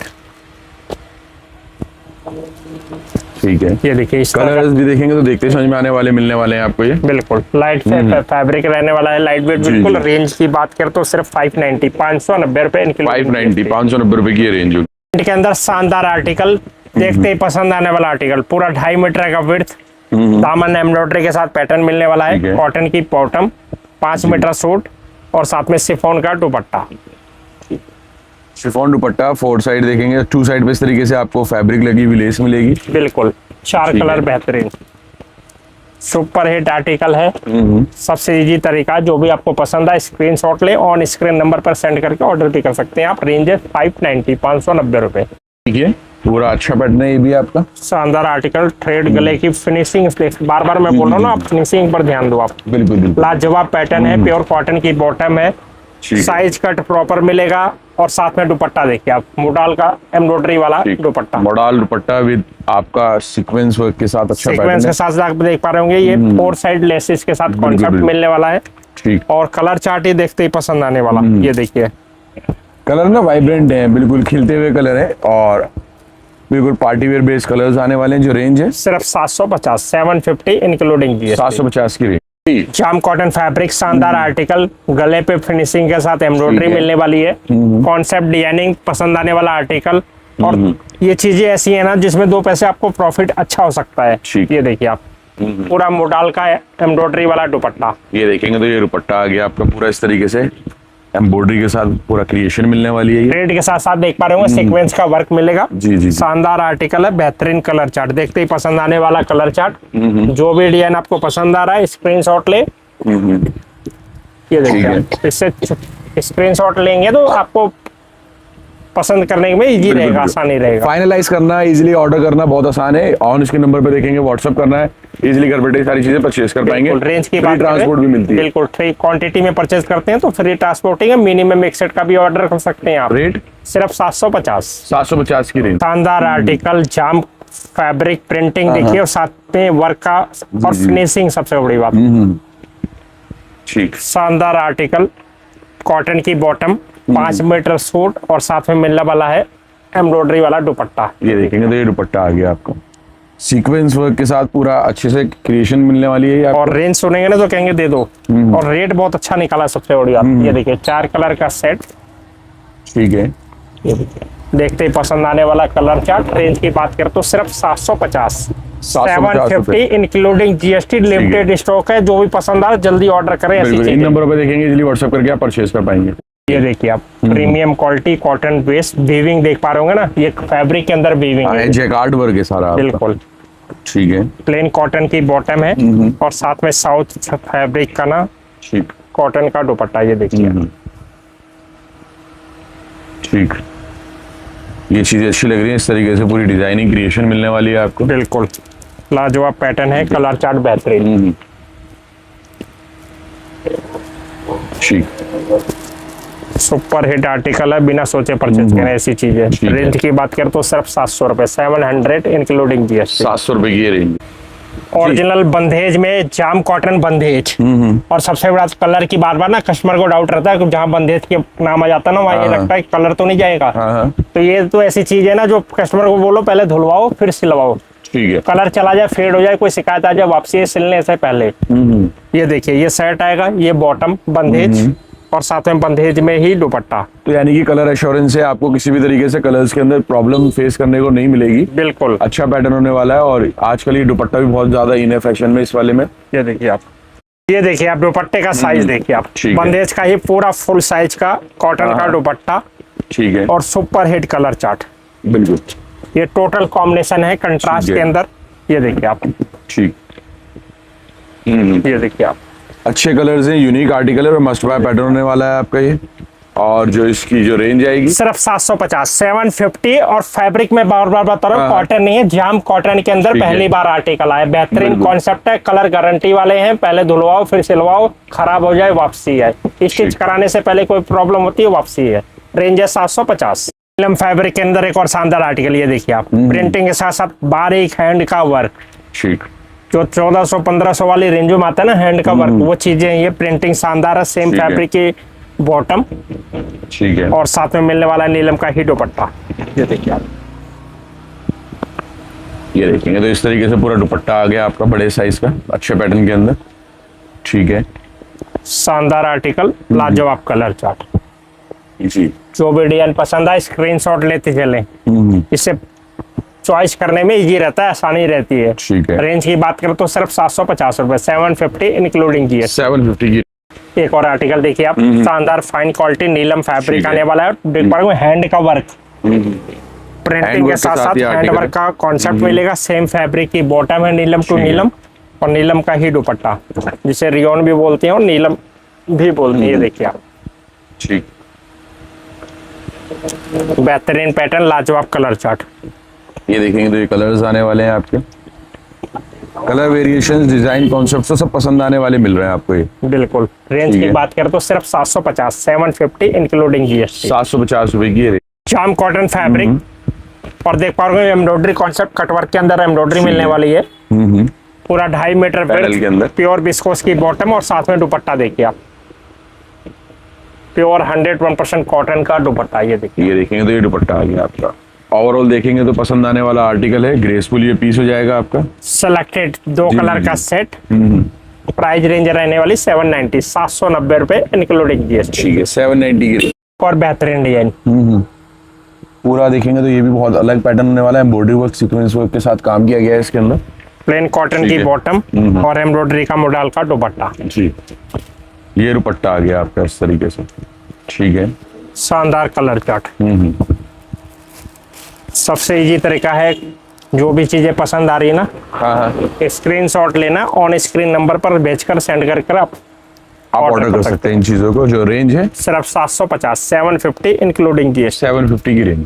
ठीक है। ये देखिए इस तरह कलर्स भी देखेंगे तो देखते समझ में आने वाले मिलने वाले हैं आपको ये। बिल्कुल लाइट फैब्रिक रहने वाला है, लाइट वेट बिल्कुल। रेंज की बात करें तो सिर्फ 590, 590 रुपए इनकी 590, 590 रुपए की ये रेंज होगी। के अंदर शानदार आर्टिकल, देखते ही पसंद आने वाला आर्टिकल, पूरा 2.5 मीटर का विड्थ, दामन एम्ब्रॉयडरी के साथ पैटर्न मिलने वाला ठीक है। है, कॉटन की बॉटम, 5 मीटर सूट और साथ में शिफॉन का दुपट्टा। शिफॉन दुपट्टा, 4 साइड देखेंगे, 2 साइड पे इस तरीके से आपको फैब्रिक लगी हुई लेस मिलेगी। बिल्कुल 4 ठीक कलर है। बेहतरीन, सुपर हिट आर्टिकल है। सबसे इजी तरीका, जो भी आपको पसंद आए स्क्रीनशॉट ले, ऑन स्क्रीन नंबर पर सेंड करके ऑर्डर भी कर सकते हैं आप। रेंज है 590, 590 रुपए। ठीक है, पूरा अच्छा पैटर्न है ये भी आपका। शानदार आर्टिकल, थ्रेड गले की फिनिशिंग, बार बार मैं बोल रहा हूँ ना, आप फिनिशिंग पर ध्यान दो आप। बिल्कुल बिल्कुल। लाजवाब पैटर्न है, प्योर कॉटन की बॉटम है, ठीक है। साइज कट प्रॉपर मिलेगा और साथ में दुपट्टा देखिए आप, मोडाल का एम्ब्रॉयडरी वाला ठीक। दुपट्टा, मॉडल दुपट्टा विद आपका सीक्वेंस वर्क के साथ अच्छा पैटर्न सीक्वेंस है। के साथ आप देख पा रहे होंगे, ये 4 साइड लेसिस के साथ कॉन्सेप्ट बिल्कुल। मिलने वाला है। ठीक। और कलर चार्ट ही देखते ही पसंद आने वाला, ये देखिए कलर ना वाइब्रेंट है, बिल्कुल खिलते हुए कलर है और बिल्कुल पार्टी वेयर बेस्ड कलर्स आने वाले हैं। जो रेंज है सिर्फ 750, 750 इंक्लूडिंग जीएसटी। 750 की रेंज। जाम कॉटन फैब्रिक, शानदार आर्टिकल, गले पे फिनिशिंग के साथ एम्ब्रॉयडरी ठीक है। मिलने वाली है, कॉन्सेप्ट डिजाइनिंग पसंद आने वाला आर्टिकल। और ये चीजें ऐसी है ना जिसमें 2 पैसे आपको प्रॉफिट अच्छा हो सकता है। ठीक। ये देखिए आप, पूरा मोडाल का एम्ब्रॉयडरी वाला दुपट्टा। ये देखेंगे तो ये दुपट्टा आ गया आपका पूरा इस तरीके से एम्ब्रॉयडरी के साथ, पूरा क्रिएशन मिलने वाली है ये। रेड के साथ साथ देख पा रहे होंगे सीक्वेंस का वर्क मिलेगा। जी जी। शानदार आर्टिकल है, बेहतरीन कलर चार्ट, देखते ही पसंद आने वाला कलर चार्ट। जो भी डिजाइन आपको पसंद आ रहा है स्क्रीनशॉट ले। ये देखिए आप, इससे स्क्रीनशॉट लेंगे तो आपको पसंद करने में इजी रहेगा, आसानी रहेगा। फाइनलाइज करना, इजीली ऑर्डर करना बहुत आसान है। ऑन इसके नंबर पे देखेंगे, व्हाट्सएप करना है, इजीली घर बैठे सारी चीजें परचेज कर पाएंगे। रेंज की फ्री बात ट्रांसपोर्ट भी मिलती है। बिल्कुल फ्री, क्वांटिटी में परचेज करते हैं तो फ्री ट्रांसपोर्टिंग है। मिनिमम 1 सेट का भी ऑर्डर कर सकते हैं आप। रेट सिर्फ 750। 750 की रेंज। शानदार आर्टिकल, जाम फैब्रिक प्रिंटिंग देखिए और साथ में वर्क का और फिनिशिंग सबसे बड़ी बात। ठीक। शानदार आर्टिकल, कॉटन की बॉटम, 5 मीटर सूट और साथ में मिलने वाला है एम्ब्रॉयडरी वाला दुपट्टा। ये देखेंगे तो ये दुपट्टा आ गया आपको सीक्वेंस वर्क के साथ, पूरा अच्छे से क्रिएशन मिलने वाली है ये आपको। और रेंज सुनेंगे ना तो कहेंगे दे दो। और रेट बहुत अच्छा निकाला सबसे बड़ी बात। ये देखिए 4 कलर का सेट, ठीक है। ये देखिए देखते ही पसंद आने वाला कलर चार्ट। रेंज की बात करें तो सिर्फ 750, 750 इंक्लूडिंग जीएसटी। लिमिटेड स्टॉक है, जो भी पसंद आ जल्दी ऑर्डर करें। ऐसी बिल्कुल, इन चीजें नंबरों पे देखेंगे, इजीली व्हाट्सएप करके आप परचेज कर पाएंगे। ये देखिए आप, premium quality cotton based weaving देख पा रहे होंगे ना, ये फैब्रिक के अंदर वीविंग है। जैकार्ड वर्क है सारा आपका। बिल्कुल ठीक है। प्लेन कॉटन की बॉटम है और साथ में साउथ फैब्रिक का ना ठीक। कॉटन का दुपट्टा। ये देखिए ठीक। ये चीजें अच्छी लग रही है, इस तरीके से पूरी डिजाइनिंग क्रिएशन मिलने वाली है आपको। बिल्कुल लाजवाब पैटर्न है, कलर चार्ट बेहतरीन। ठीक। सुपर हिट आर्टिकल है, बिना सोचे परचेज करें ऐसी चीजें। ठीक है। रेंज की बात करें तो सिर्फ 700 रुपए, 700 इंक्लूडिंग जीएसटी। 700 रुपए की ये रेंज। ओरिजिनल बंधेज में, जाम कॉटन बंधेज। और सबसे बड़ा कलर की बार बार ना कस्टमर को डाउट रहता है कि जहाँ बंधेज के नाम आ जाता है ना वहाँ ये हाँ। लगता है कलर तो नहीं जाएगा। हाँ। तो ये तो ऐसी चीज है ना जो कस्टमर को बोलो पहले धुलवाओ फिर सिलवाओ, ठीक है। कलर चला जाए, फेड हो जाए, कोई शिकायत आ जाए वापसी सिलने से पहले। ये देखिए ये सेट आएगा, ये बॉटम बंधेज और साथ में बंधेज में ही दुपट्टा। तो यानी कि कलर एश्योरेंस है, आपको किसी भी तरीके से कलर्स के अंदर प्रॉब्लम फेस करने को नहीं मिलेगी। बिल्कुल अच्छा पैटर्न होने वाला है और आजकल ये दुपट्टा भी बहुत ज्यादा इन है फैशन में इस वाले में। ये देखिए आप, ये देखिए आप दुपट्टे का साइज देखिए आप, ठीक है। बंधेज का ही पूरा फुल साइज का कॉटन का दुपट्टा ठीक है। और सुपर हिट कलर चार्ट। बिल्कुल ये टोटल कॉम्बिनेशन है कंट्रास्ट ठीक के है। अंदर। ये देखिए आप, ठीक। ये देखिए आप, अच्छे कलर्स हैं, यूनिक आर्टिकल है और मस्ट बाय पैटर्न होने वाला है आपका ये। और जो इसकी जो रेंज आएगी सिर्फ 750 750 और फैब्रिक में बार बार बता रहा हूँ, कॉटन नहीं है, जाम कॉटन के अंदर ठीक है। पहली बार आर्टिकल आया। बेहतरीन बिल्कुल। कॉन्सेप्ट है, कलर गारंटी वाले हैं, पहले धुलवाओ फिर सिलवाओ, खराब हो जाए वापसी है, स्टिच कराने से पहले कोई प्रॉब्लम होती है वापसी है। रेंज है 750। नीलम फैब्रिक के अंदर एक और शानदार आर्टिकल, ये देखिए आप, प्रिंटिंग के साथ साथ बारीक हैंड का वर्क, ठीक। जो 1400-1500 वाली रेंज में आता है ना हैंड का वर्क, वो चीजें, ये प्रिंटिंग शानदार है। सेम ठीक है। फैब्रिक की बॉटम ठीक है। और साथ में मिलने वाला है नीलम का ही दुपट्टा। ये देखिए आप, ये देखेंगे तो इस तरीके से पूरा दुपट्टा आ गया आपका बड़े साइज का, अच्छे पैटर्न के अंदर। ठीक है शानदार आर्टिकल, लाजवाब कलर चार्ट। जी। जो भी डिजाइन पसंद आए स्क्रीनशॉट लेते चलें, इससे चॉइस करने में इजी रहता है, आसानी रहती है। ठीक है। रेंज की बात करें तो सिर्फ 750 रुपए, 750 इंक्लूडिंग जीएसटी। 750 की। एक और आर्टिकल देखिए आप, शानदार फाइन क्वालिटी नीलम फैब्रिक आने वाला है। देख पा रहे हो हैंड का वर्क, प्रिंटिंग के साथ साथ हैंड वर्क का कॉन्सेप्ट मिलेगा। सेम फैब्रिक की बॉटम है, नीलम टू नीलम, और नीलम का ही दुपट्टा, जिसे रियोन भी बोलते हैं और नीलम भी बोलते हैं। ये देखिए आप, ठीक। बेहतरीन पैटर्न, लाजवाब कलर चार्ट। ये देखेंगे तो ये कलर्स आने वाले हैं आपके, कलर वेरिएशंस, डिजाइन कॉन्सेप्ट तो सब पसंद आने वाले मिल रहे हैं आपको ये। बिल्कुल। रेंज ठीक की है। बात करें तो सिर्फ 750, 750 इंक्लूडिंग जीएसटी। 750 रुपए की ये। जाम कॉटन फैब्रिक, और देख पा रहे हो एम्ब्रॉयडरी कॉन्सेप्ट, कटवर्क के अंदर एम्ब्रॉयडरी मिलने वाली है। पूरा 2.5 मीटर पैनल के अंदर। प्योर बिस्कोस की बॉटम, और साथ में दुपट्टा देखिए आप, प्योर 101% कॉटन का दुपट्टा। ये देखिए, ये देखेंगे तो ये दुपट्टा आ गया आपका। ओवरऑल देखेंगे तो पसंद आने वाला आर्टिकल है, ग्रेसफुल ये पीस हो जाएगा आपका। सेलेक्टेड 2 जी, कलर जी। का सेट। प्राइस रेंज रहने वाली 790, 790 रुपए इंक्लूडिंग जीएसटी। ठीक है, 790 की। और बेहतरीन डिजाइन, पूरा देखेंगे तो ये भी बहुत अलग पैटर्न होने वाला है, एम्ब्रॉयडरी वर्क, सीक्वेंस वर्क के साथ काम किया गया है इसके अंदर। प्लेन कॉटन ठीक की है। बॉटम और एम्ब्रॉयडरी का मॉडल का दुपट्टा। जी। ये दुपट्टा आ गया आपका इस तरीके से। ठीक है। शानदार कलर चार्ट। सबसे इजी तरीका है, जो भी चीजें पसंद आ रही है ना, हाँ हाँ, स्क्रीनशॉट लेना, ऑन स्क्रीन नंबर पर भेजकर सेंड कर आप ऑर्डर कर सकते हैं इन चीजों को। जो रेंज है सिर्फ 750, 750 इंक्लूडिंग जीएसटी। 750 की रेंज।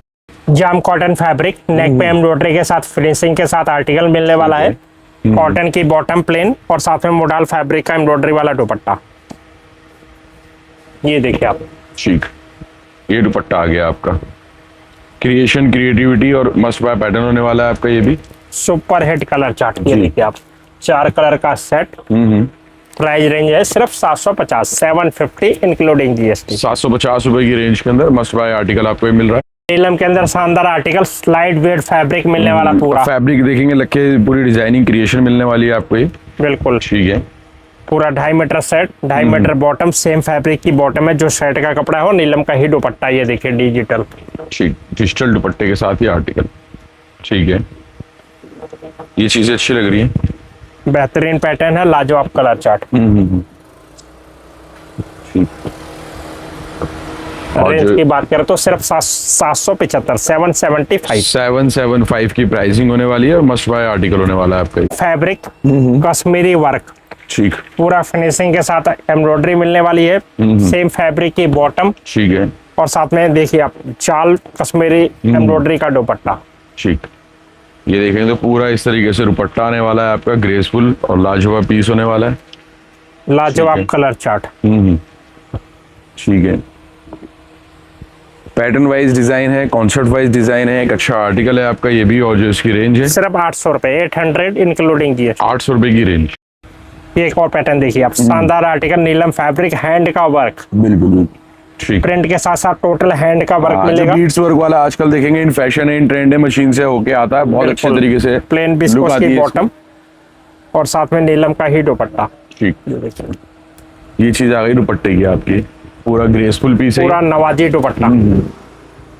जाम कॉटन फैब्रिक, नेक पे एम्ब्रॉयडरी के साथ फिनिशिंग के साथ आर्टिकल मिलने वाला है। कॉटन की बॉटम प्लेन और साथ में मोडाल फैब्रिक का एम्ब्रॉयडरी वाला दुपट्टा। ये देखिए आप, ठीक। ये दुपट्टा आ गया आपका। क्रिएशन, क्रिएटिविटी और मस्ट बाय पैटर्न होने वाला है आपका ये भी। Super hit colour chart. ये जी। देखिए आप, 4 कलर का सेट। प्राइस रेंज है सिर्फ 750, 750 इंक्लूडिंग जीएसटी। 750 रुपए की रेंज के अंदर मस्ट बाय आर्टिकल आपको ये मिल रहा है। नीलम के अंदर शानदार आर्टिकल, लाइट वेट फैब्रिक मिलने वाला पूरा। फैब्रिक देखेंगे लगे, पूरी डिजाइनिंग क्रिएशन मिलने वाली है आपको ये। बिल्कुल, ठीक है। पूरा 2.5 metre set, 2.5 metre bottom, same fabric की बॉटम है, जो शर्ट का कपड़ा हो, नीलम का ही दुपट्टा। ये देखिए डिजिटल, ठीक, डिजिटल दुपट्टे के साथ ही आर्टिकल। ठीक है, ये चीजें अच्छी लग रही है। बेहतरीन पैटर्न है, लाजवाब कलर चार्ट। ठीक। और रेंज जो की बात करें तो सिर्फ 775, 775। 775 की प्राइसिंग होने वाली है और मस्ट बाय आर्टिकल होने वाला है आपका। फैब्रिक कश्मीरी वर्क, ठीक। पूरा फिनिशिंग के साथ एम्ब्रॉयडरी मिलने वाली है। सेम फैब्रिक की बॉटम, ठीक है। और साथ में देखिए आप, चाल कश्मीरी एम्ब्रॉयडरी का दुपट्टा। ठीक। ये देखेंगे तो पूरा इस तरीके से दुपट्टा आने वाला है आपका, ग्रेसफुल और लाजवाब पीस होने वाला है। लाजवाब ठीक कलर चार्ट। ठीक है। पैटर्न वाइज डिजाइन है, कॉन्सेप्ट वाइज डिजाइन है, एक अच्छा आर्टिकल है आपका ये भी। और जो इसकी रेंज है सिर्फ 800 रुपए, 800 इंक्लूडिंग जीएसटी। 800 रुपए की रेंज। एक और पैटर्न देखिए आप, शानदार आर्टिकल, नीलम फैब्रिक, हैंड का वर्क, बिल्कुल। ठीक। प्रिंट के साथ साथ टोटल हैंड का वर्क मिलेगा। बीट्स वर्क वाला आजकल देखेंगे इन फैशन है, इन ट्रेंड है, मशीन से होके आता है, बहुत अच्छे बिल्कुल। तरीके से प्लेन look बिस्कोस आती की है बॉटम, और साथ में नीलम का ही दुपट्टा। ठीक। ये देखिए, ये चीज आ गई दुपट्टे की आपकी, पूरा ग्रेसफुल पीस है। पूरा नवाजी दुपट्टा।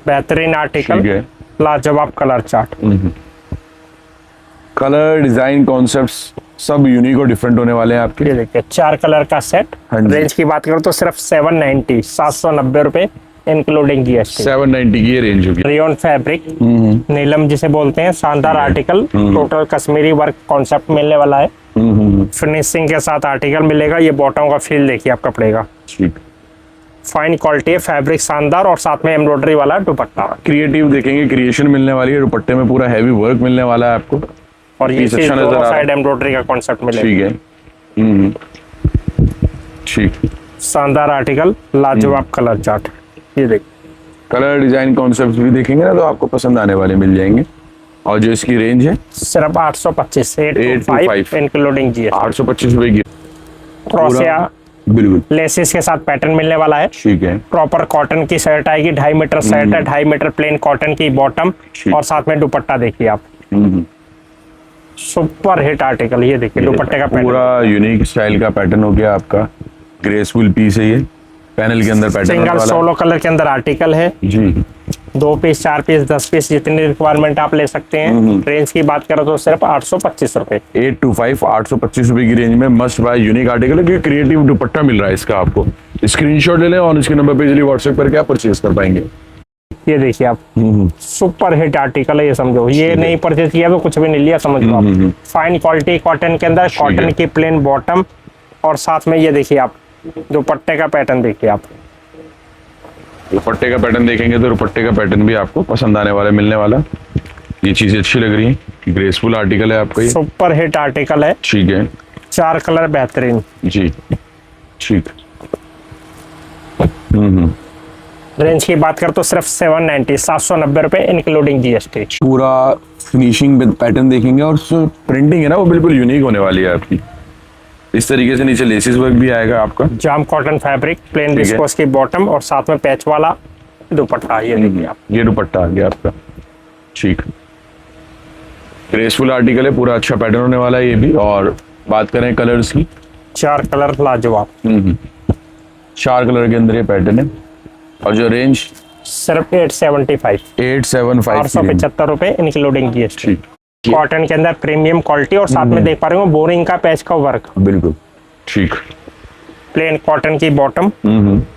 बेहतरीन आर्टिकल, ठीक है। लाजवाब colour chart. Colour, design, concepts सब यूनिक और डिफरेंट होने वाले हैं आपके। ये देखिए, 4 कलर का सेट। हाँ जी। रेंज की बात करो तो सिर्फ 790, 790 रुपए इंक्लूडिंग जीएसटी। 790 की ये रेंज होगी। रेयन फैब्रिक, नीलम जिसे बोलते हैं, शानदार article, total Kashmiri work concept मिलने वाला है। फिनिशिंग के साथ आर्टिकल मिलेगा। ये बॉटम का फील देखिए आप कपड़े का, ठीक। फाइन क्वालिटी है, फैब्रिक शानदार और साथ में एम्ब्रॉयडरी वाला दुपट्टा। क्रिएटिव देखेंगे, क्रिएशन मिलने वाली है, दुपट्टे में पूरा हैवी वर्क मिलने वाला है आपको। और ये पीस चीज अच्छा नजर दोनों आ रहा साइड है। एम्ब्रॉयडरी का कॉन्सेप्ट मिलेगा। ठीक है। ठीक। शानदार आर्टिकल, लाजवाब कलर चार्ट। ये देखिए कलर डिजाइन कॉन्सेप्ट भी देखेंगे ना तो आपको पसंद आने वाले मिल जाएंगे। और जो इसकी रेंज है सिर्फ 825, 825 825 इंक्लूडिंग जीएसटी। 825 रुपए की। क्रॉसिया बिल्कुल लेसिस के साथ पैटर्न मिलने वाला है। ठीक है। प्रॉपर कॉटन की शर्ट आएगी, 2.5 मीटर शर्ट है, 2.5 मीटर प्लेन कॉटन की बॉटम ठीक। और साथ में दुपट्टा देखिए आप। Super hit article. ये देखिए दुपट्टे का पैटर्न, पूरा यूनिक स्टाइल का पैटर्न हो गया आपका। ग्रेसफुल पीस है ये, पैनल के अंदर पैटर्न सिंगल वाला। सोलो कलर के अंदर आर्टिकल है। जी 2 पीस, 4 पीस, 10 पीस जितनी रिक्वायरमेंट आप ले सकते हैं। रेंज की बात करो तो सिर्फ 825 रुपए। 825 825 रुपए की रेंज में मस्ट बाय यूनिक आर्टिकल है, क्योंकि क्रिएटिव दुपट्टा मिल रहा है इसका आपको। स्क्रीनशॉट ले लें और इसके नंबर पे इजीली व्हाट्सएप करके आप परचेज कर पाएंगे। ये देखिए आप, सुपर हिट आर्टिकल है ये, समझो ये नहीं परचेज किया तो कुछ भी नहीं लिया, समझ लो आप। फाइन क्वालिटी कॉटन के अंदर, कॉटन की प्लेन बॉटम और साथ में ये देखिए आप दुपट्टे का पैटर्न देखिए आप। दुपट्टे का पैटर्न देखेंगे तो दुपट्टे का पैटर्न भी आपको पसंद आने वाला मिलने वाला। ये चीजें अच्छी लग रही है, ग्रेसफुल आर्टिकल है आपका ये। सुपर हिट आर्टिकल है। ठीक है। 4 कलर बेहतरीन। जी ठीक। रेंज की बात कर तो सिर्फ 790, 790 रुपए इंक्लूडिंग जीएसटी। पूरा फिनिशिंग पैटर्न देखेंगे और जो प्रिंटिंग है ना वो बिल्कुल यूनिक होने वाली है आपकी। इस तरीके से नीचे लेसिस वर्क भी आएगा आपका। जाम कॉटन फैब्रिक, प्लेन ठीक है। विस्कोस की बॉटम और साथ में पैच वाला दुपट्टा। ये देखिए आप, ये दुपट्टा आ गया आपका। ठीक। ग्रेसफुल आर्टिकल है, पूरा अच्छा पैटर्न होने वाला है ये भी। और बात करें कलर्स की, 4 कलर लाजवाब। 4 कलर के अंदर ये पैटर्न है। और जो रेंज सिर्फ 875, 875 875 रुपए इंक्लूडिंग जीएसटी। ठीक। कॉटन के अंदर प्रीमियम क्वालिटी और साथ में देख पा रहे हो बोरिंग का पैच का वर्क। बिल्कुल ठीक। प्लेन कॉटन की बॉटम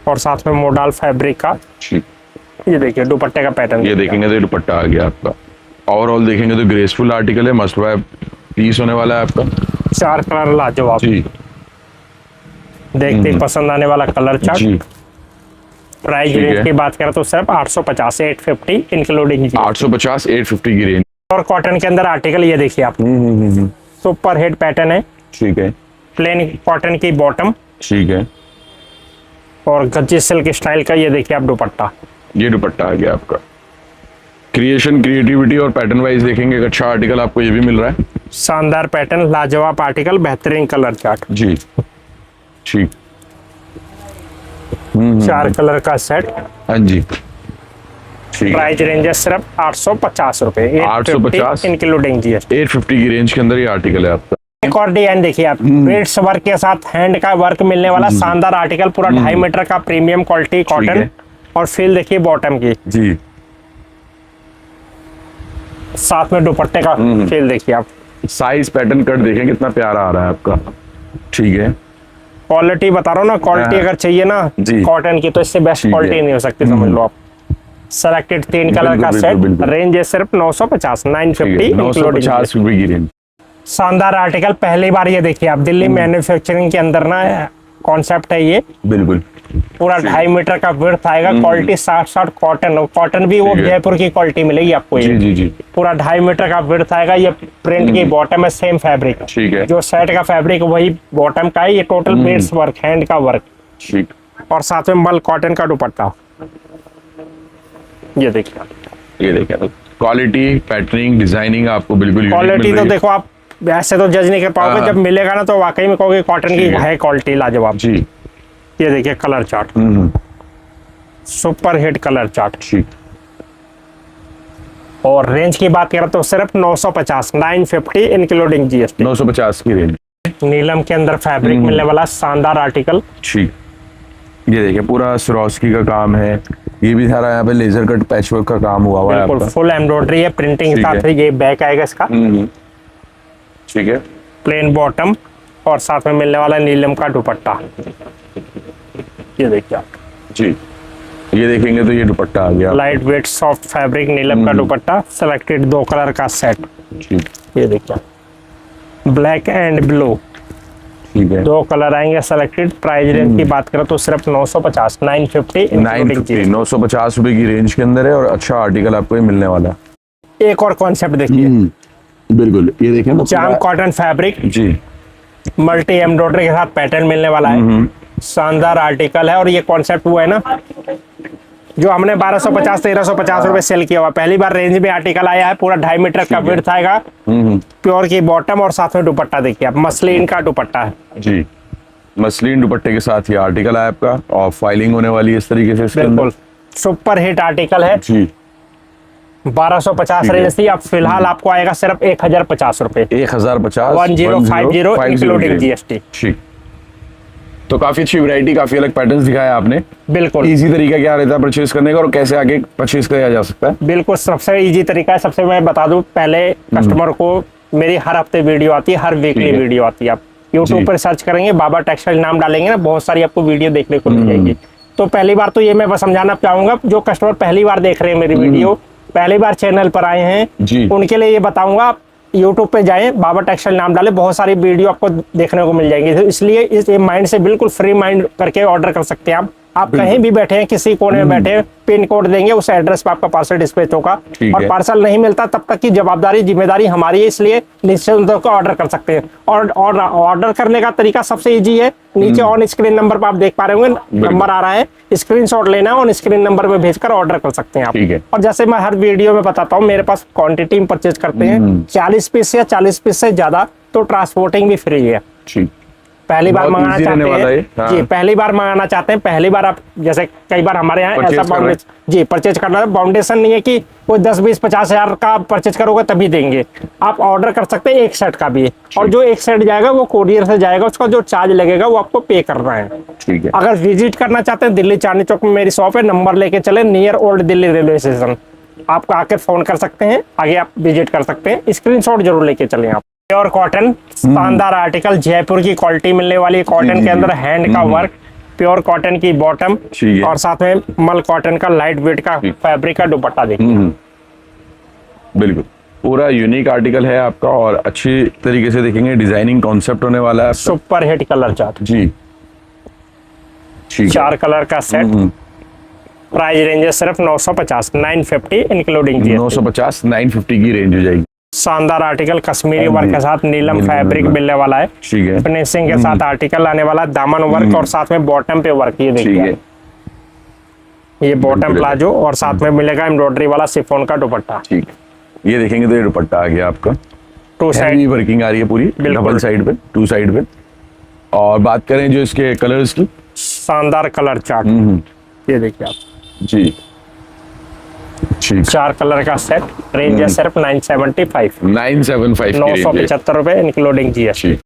और साथ में मोडाल फैब्रिक का। ठीक। ये देखिए दुपट्टे का पैटर्न। ये देखेंगे तो ये दुपट्टा आ गया आपका। ओवरऑल देखेंगे तो ग्रेसफुल आर्टिकल है, मस्ट बाय पीस होने वाला है आपका। 4 कलर लाजवाब। जी देखते ही पसंद आने वाला कलर चार्ट। जी। प्राइस ठीक रेंज है। की बात करें तो सिर्फ 850, 850 इंक्लूडिंग। 850 850 की रेंज। और कॉटन के अंदर आर्टिकल ये देखिए आप, सुपर हिट पैटर्न है। ठीक है। प्लेन कॉटन की बॉटम ठीक है। और गज्जी सिल्क स्टाइल का ये देखिए आप दुपट्टा। ये दुपट्टा आ गया आपका। क्रिएशन, क्रिएटिविटी और पैटर्न वाइज देखेंगे एक अच्छा आर्टिकल आपको ये भी मिल रहा है। शानदार पैटर्न, लाजवाब आर्टिकल, बेहतरीन कलर चार्ट। जी ठीक। 4 कलर का सेट। हाँ जी ठीक है। प्राइस रेंज है सिर्फ 850 रुपए, 850 इंक्लूडिंग जीएसटी। 850 की रेंज के अंदर ये आर्टिकल है आपका। एक और डिजाइन देखिए आप, बीड्स वर्क के साथ हैंड का वर्क मिलने वाला शानदार आर्टिकल, पूरा 2.5 मीटर का प्रीमियम क्वालिटी कॉटन है। और फील देखिए बॉटम की, जी साथ में दुपट्टे का फील देखिए आप। साइज पैटर्न कट देखें कितना प्यारा आ रहा है आपका। ठीक है। क्वालिटी बता रहा हूँ ना, क्वालिटी हाँ। अगर चाहिए ना जी। कॉटन की तो इससे बेस्ट ठीक है। क्वालिटी नहीं हो सकती, समझ लो आप। सेलेक्टेड 3 कलर का बिल्कुल, सेट। बिल्कुल। रेंज है सिर्फ 950, 950 950 इंक्लूडिंग। रुपए की रेंज। शानदार आर्टिकल, पहली बार ये देखिए आप, दिल्ली मैन्युफैक्चरिंग के अंदर ना कॉन्सेप्ट है ये। बिल्कुल पूरा 2.5 मीटर का विड्थ आएगा, क्वालिटी 60 कॉटन, कॉटन भी वो ठीक है। जयपुर की क्वालिटी मिलेगी आपको जी ये। जी जी पूरा 2.5 मीटर का विड्थ आएगा, ये प्रिंट की बॉटम है, सेम फैब्रिक। ठीक है। जो सेट का फैब्रिक वही बॉटम का है, ये टोटल बीड्स वर्क, हैंड का वर्क ठीक। और साथ में मल कॉटन का दुपट्टा। ये देखिए ये देखें तो क्वालिटी, पैटर्निंग, डिजाइनिंग आपको बिल्कुल unique क्वालिटी मिल तो रही है। देखो आप ऐसे तो जज नहीं कर पाओगे, हाँ। जब मिलेगा ना तो वाकई में कहोगे कॉटन की ठीक है। है क्वालिटी लाजवाब। जी ये देखिए colour chart, super hit colour chart. ठीक। और रेंज की बात करें तो सिर्फ 950, 950 इंक्लूडिंग जीएसटी। 950 की रेंज। नीलम के अंदर फैब्रिक मिलने वाला शानदार आर्टिकल। ठीक। ये देखिए पूरा स्वरोस्की का काम है, ये भी सारा यहाँ पे लेजर कट पैचवर्क का काम हुआ हुआ है बिल्कुल आपका। फुल एम्ब्रॉयडरी है, प्रिंटिंग के ठीक साथ है। है। ये बैक आएगा इसका, ठीक है। प्लेन बॉटम और साथ में मिलने वाला नीलम का दुपट्टा। ये देखिए आप, जी ये देखेंगे तो ये दुपट्टा आ गया। लाइट वेट सॉफ्ट फैब्रिक नीलम का दुपट्टा, सेलेक्टेड 2 कलर का सेट। ठीक। ये देखिए ब्लैक एंड ब्लू, ठीक है। 2 कलर आएंगे सेलेक्टेड। प्राइस रेंज की बात करें तो सिर्फ 950, 950 950 950 रुपए की रेंज के अंदर है और अच्छा आर्टिकल आपको ये मिलने वाला है। एक और कॉन्सेप्ट देखिए, बिल्कुल, ये देखें ना, जाम कॉटन फैब्रिक, जी, मल्टी एम्ब्रॉयडरी के साथ पैटर्न मिलने वाला है। शानदार आर्टिकल है और ये कॉन्सेप्ट हुआ है ना जो हमने 1250 1350 रुपए सेल किया हुआ, पहली बार रेंज में आर्टिकल आया है। पूरा 2.5 मीटर का विड्थ आएगा, प्योर की बॉटम और साथ में दुपट्टा देखिए आप, मसलिन का दुपट्टा है जी, मसलिन दुपट्टे के साथ ये आर्टिकल है आपका और फाइलिंग होने वाली है इस तरीके से इसके बिल्कुल अंदर। सुपर हिट आर्टिकल है। जी, 1250 रेंज थी, अब फिलहाल आपको आएगा सिर्फ 1050 रुपए, 1050 1050 इंक्लूडिंग जीएसटी। ठीक, तो काफी अच्छी वैरायटी, काफी अलग पैटर्न्स दिखाया आपने। बिल्कुल इजी तरीका क्या रहता है परचेज करने का और कैसे आगे परचेज किया जा सकता है? बिल्कुल सबसे इजी तरीका है, सबसे मैं बता दूं, पहले कस्टमर को मेरी हर हफ्ते वीडियो आती है, हर वीकली वीडियो आती है। आप यूट्यूब पर सर्च करेंगे, बाबा टेक्सटाइल नाम डालेंगे ना, बहुत सारी आपको वीडियो देखने को मिल जाएगी। तो पहली बार तो ये मैं बस समझाना चाहूंगा, जो कस्टमर पहली बार देख रहे हैं मेरी वीडियो, पहली बार चैनल पर आए हैं, उनके लिए ये बताऊंगा, यूट्यूब पे जाएं, बाबा टेक्सटाइल नाम डालें, बहुत सारी वीडियो आपको देखने को मिल जाएंगी। तो इसलिए इस माइंड से बिल्कुल फ्री माइंड करके ऑर्डर कर सकते हैं आप कहीं भी बैठे हैं, किसी कोने में बैठे हैं, पिन कोड देंगे, उस एड्रेस पे आपका पार्सल डिस्पैच होगा। और पार्सल नहीं मिलता तब तक की जवाबदारी जिम्मेदारी हमारी है, इसलिए निश्चिंत होकर ऑर्डर कर सकते हैं। और ऑर्डर करने का तरीका सबसे इजी है, नीचे ऑन स्क्रीन नंबर पर आप देख पा रहे होंगे, नंबर आ रहा है, स्क्रीनशॉट लेना है, ऑन स्क्रीन नंबर पे भेजकर ऑर्डर कर सकते हैं आप। और जैसे मैं हर वीडियो में बताता हूँ, मेरे पास क्वांटिटी में परचेज करते हैं 40 पीस या 40 पीस से ज्यादा तो ट्रांसपोर्टिंग भी फ्री है। पहली बार मंगाना चाहते हैं, हाँ। जी पहली बार मंगाना चाहते हैं, पहली बार आप जैसे कई बार हमारे यहाँ ऐसा बाउंडेशन, जी परचेज करना है, बाउंडेशन नहीं है कि कोई 10 20 50 हजार का परचेज करोगे तभी देंगे, आप ऑर्डर कर सकते हैं, एक सेट का भी है। और जो एक सेट जाएगा वो कोरियर से जाएगा, उसका जो चार्ज लगेगा वो आपको पे करना है। ठीक है। अगर विजिट करना चाहते हैं, दिल्ली चांदनी चौक में मेरी शॉप है, नंबर लेके चले, near old Delhi railway station, आपको आकर फोन कर सकते हैं, आगे आप विजिट कर सकते हैं। स्क्रीनशॉट जरूर लेके चले आप। प्योर कॉटन, शानदार आर्टिकल, जयपुर की क्वालिटी मिलने वाली, कॉटन के अंदर हैंड का वर्क, प्योर कॉटन की बॉटम और साथ में मल कॉटन का लाइट वेट का फैब्रिक का दुपट्टा देखिए। बिल्कुल पूरा यूनिक आर्टिकल है आपका और अच्छी तरीके से देखेंगे, डिजाइनिंग कॉन्सेप्ट होने वाला है। सुपर हिट कलर चार्ट जी, ठीक, 4 कलर का सेट। प्राइस रेंज है सिर्फ 950, 950 इंक्लूडिंग जीएसटी। 950 950 की रेंज हो जाएगी। शानदार आर्टिकल, कश्मीरी वर्क के साथ नीलम फैब्रिक मिलने वाला है, ठीक है। फिनिशिंग के साथ आर्टिकल आने वाला, दामन वर्क और साथ में बॉटम पे वर्क, ये देखिए ये बॉटम प्लाजो और साथ में मिलेगा एम्ब्रॉयडरी वाला शिफॉन का दुपट्टा। ठीक, ये देखेंगे तो ये दुपट्टा आ गया आपका, 2 साइड वर्किंग आ रही है पूरी, डबल साइड पे, 2 साइड पे। और बात करें जो इसके कलर्स की, शानदार कलर चार्ट, ये देखिए आप जी, ठीक, 4 कलर का सेट। रेंज है सिर्फ 975, 975 975 रुपए इंक्लूडिंग जीएसटी।